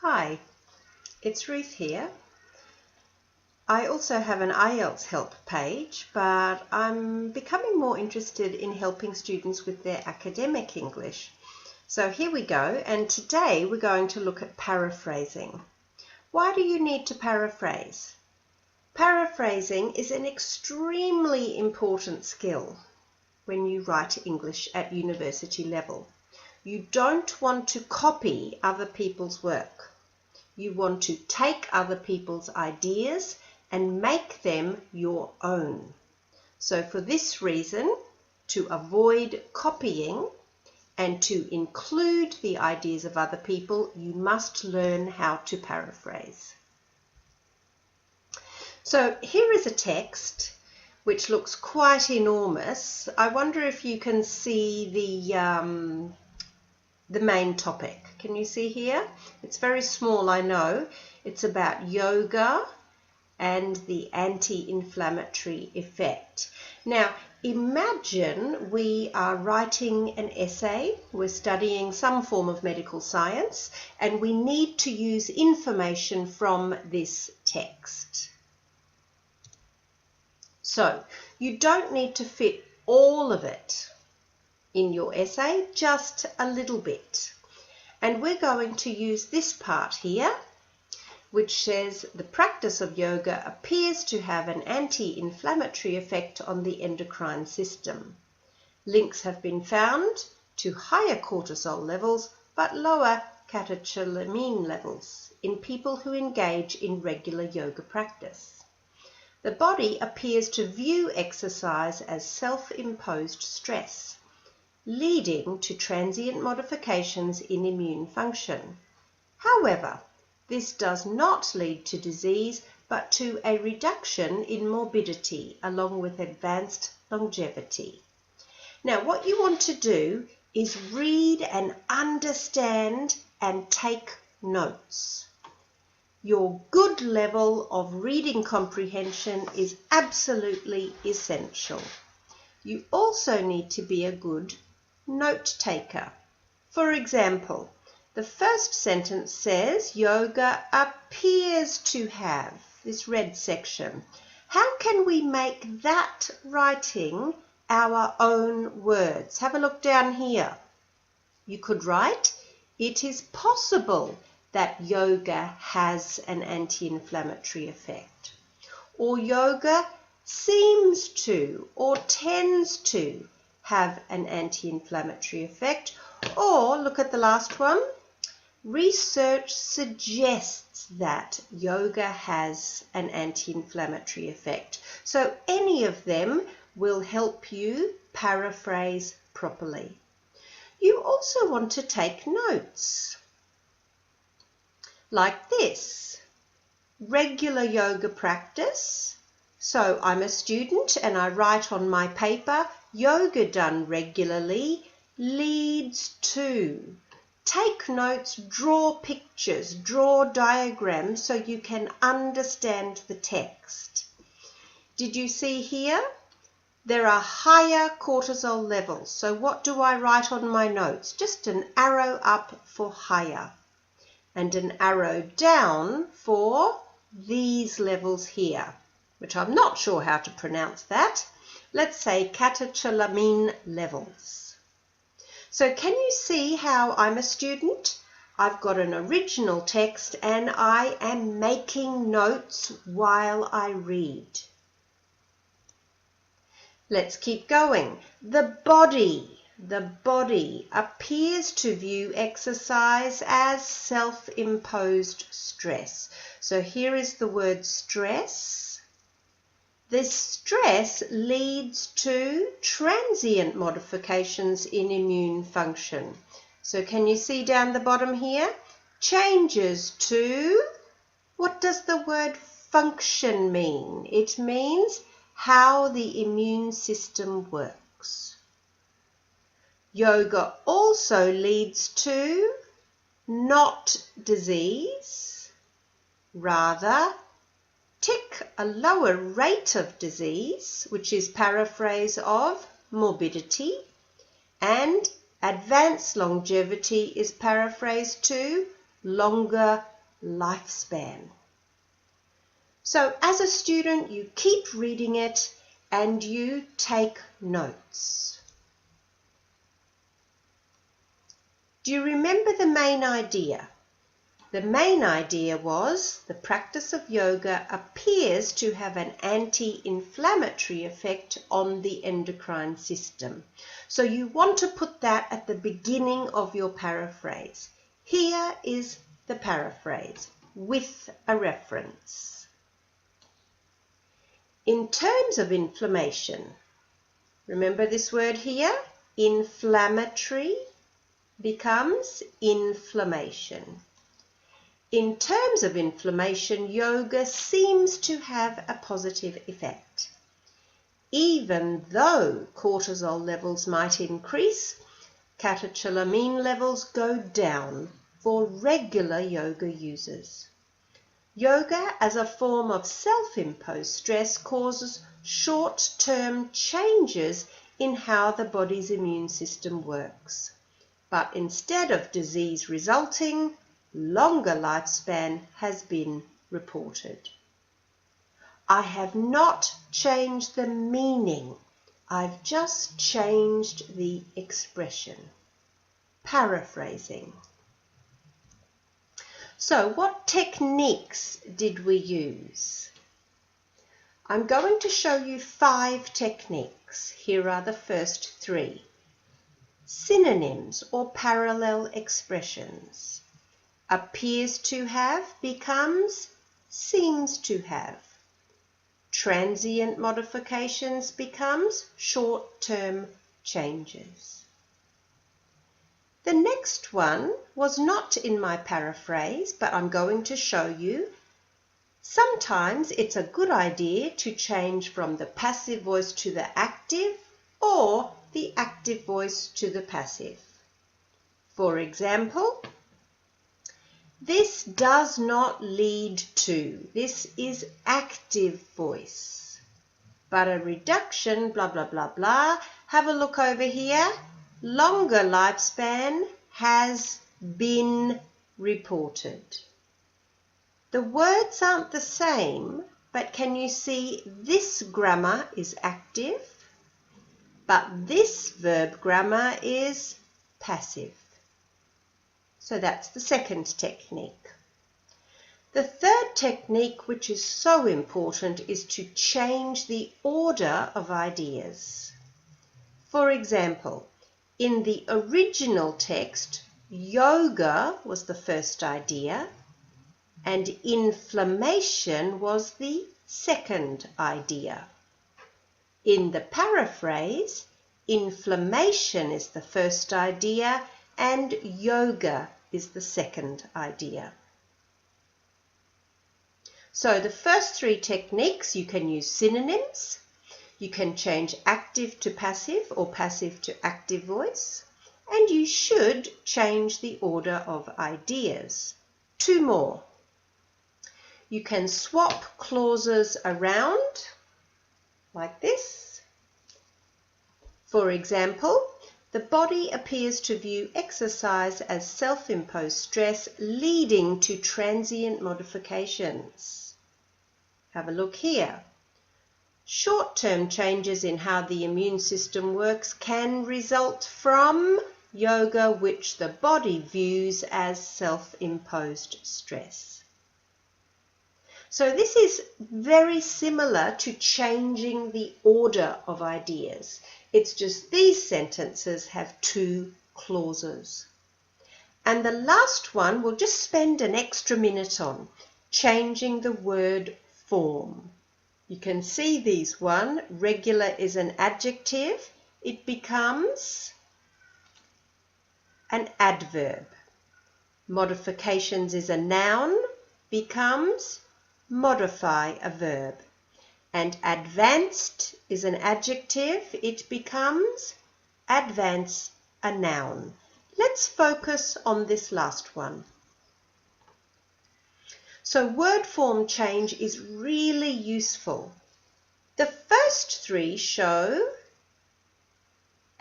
Hi, it's Ruth here. I also have an IELTS help page, but I'm becoming more interested in helping students with their academic English. So here we go, and today we're going to look at paraphrasing. Why do you need to paraphrase? Paraphrasing is an extremely important skill when you write English at university level. You don't want to copy other people's work. You want to take other people's ideas and make them your own. So for this reason, to avoid copying and to include the ideas of other people, you must learn how to paraphrase. So here is a text which looks quite enormous. I wonder if you can see the main topic. Can you see here? It's very small, I know. It's about yoga and the anti-inflammatory effect. Now, imagine we are writing an essay, we're studying some form of medical science, and we need to use information from this text. So, you don't need to fit all of it in your essay, just a little bit. And we're going to use this part here, which says the practice of yoga appears to have an anti-inflammatory effect on the endocrine system. Links have been found to higher cortisol levels but lower catecholamine levels in people who engage in regular yoga practice. The body appears to view exercise as self-imposed stress, leading to transient modifications in immune function. However, this does not lead to disease, but to a reduction in morbidity along with advanced longevity. Now, what you want to do is read and understand and take notes. Your good level of reading comprehension is absolutely essential. You also need to be a good note taker. For example, the first sentence says yoga appears to have, this red section. How can we make that writing our own words? Have a look down here. You could write, it is possible that yoga has an anti-inflammatory effect. Or yoga seems to or tends to have an anti-inflammatory effect. Or look at the last one. Research suggests that yoga has an anti-inflammatory effect. So any of them will help you paraphrase properly. You also want to take notes. Like this. Regular yoga practice. So I'm a student and I write on my paper, yoga done regularly leads to. Take notes, draw pictures, draw diagrams so you can understand the text. Did you see here? There are higher cortisol levels. So what do I write on my notes? Just an arrow up for higher and an arrow down for these levels here, which I'm not sure how to pronounce that. Let's say catecholamine levels. So can you see how I'm a student? I've got an original text and I am making notes while I read. Let's keep going. The body appears to view exercise as self-imposed stress. So here is the word stress. This stress leads to transient modifications in immune function. So can you see down the bottom here? Changes to, what does the word function mean? It means how the immune system works. Yoga also leads to not disease, rather a lower rate of disease, which is paraphrase of morbidity, and advanced longevity is paraphrased to longer lifespan. So as a student, you keep reading it and you take notes. Do you remember the main idea? The main idea was the practice of yoga appears to have an anti-inflammatory effect on the endocrine system. So you want to put that at the beginning of your paraphrase. Here is the paraphrase with a reference. In terms of inflammation, remember this word here? Inflammatory becomes inflammation. In terms of inflammation, yoga seems to have a positive effect. Even though cortisol levels might increase, catecholamine levels go down for regular yoga users. Yoga as a form of self-imposed stress causes short-term changes in how the body's immune system works. But instead of disease resulting, longer lifespan has been reported. I have not changed the meaning. I've just changed the expression. Paraphrasing. So what techniques did we use? I'm going to show you 5 techniques. Here are the first 3. Synonyms or parallel expressions. Appears to have becomes seems to have. Transient modifications becomes short-term changes. The next one was not in my paraphrase, but I'm going to show you. Sometimes it's a good idea to change from the passive voice to the active or the active voice to the passive. For example, this does not lead to. This is active voice. But a reduction, blah, blah, blah, blah. Have a look over here. Longer lifespan has been reported. The words aren't the same, but can you see this grammar is active, but this verb grammar is passive. So that's the second technique. The third technique, which is so important, is to change the order of ideas. For example, in the original text, yoga was the first idea and inflammation was the second idea. In the paraphrase, inflammation is the first idea and yoga is the second idea. So the first 3 techniques, you can use synonyms, you can change active to passive or passive to active voice, and you should change the order of ideas. 2 more. You can swap clauses around like this. For example, the body appears to view exercise as self-imposed stress leading to transient modifications. Have a look here. Short-term changes in how the immune system works can result from yoga, which the body views as self-imposed stress. So this is very similar to changing the order of ideas. It's just these sentences have 2 clauses. And the last one we'll just spend an extra minute on, changing the word form. You can see these one. Regular is an adjective. It becomes an adverb. Modifications is a noun. Becomes modify a verb. And advanced is an adjective. It becomes advance a noun. Let's focus on this last one. So word form change is really useful. The first 3 show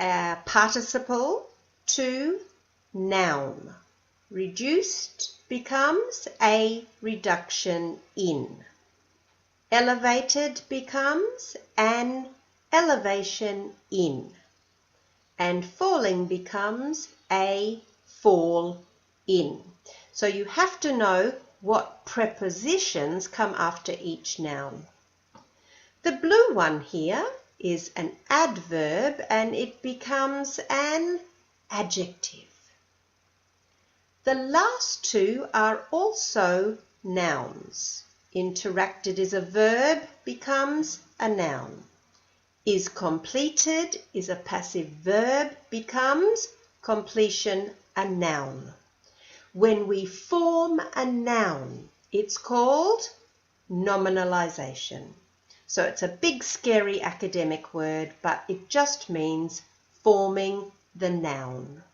a participle to noun. Reduced becomes a reduction in. Elevated becomes an elevation in. And falling becomes a fall in. So you have to know what prepositions come after each noun. The blue one here is an adverb and it becomes an adjective. The last two are also nouns. Interacted is a verb, becomes a noun. Is completed is a passive verb, becomes completion a noun. When we form a noun, it's called nominalization. So it's a big, scary academic word, but it just means forming the noun.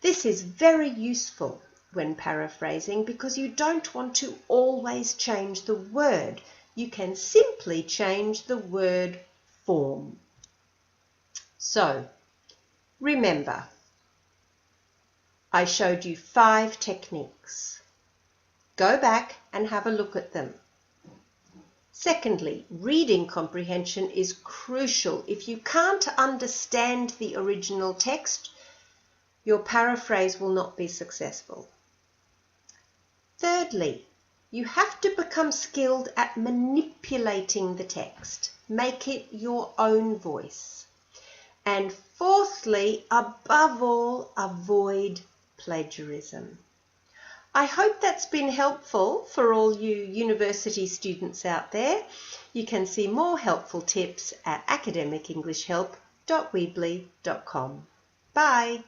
This is very useful when paraphrasing because you don't want to always change the word. You can simply change the word form. So, remember, I showed you 5 techniques. Go back and have a look at them. Secondly, reading comprehension is crucial. If you can't understand the original text, your paraphrase will not be successful. Thirdly, you have to become skilled at manipulating the text. Make it your own voice. And fourthly, above all, avoid plagiarism. I hope that's been helpful for all you university students out there. You can see more helpful tips at academicenglishhelp.weebly.com. Bye.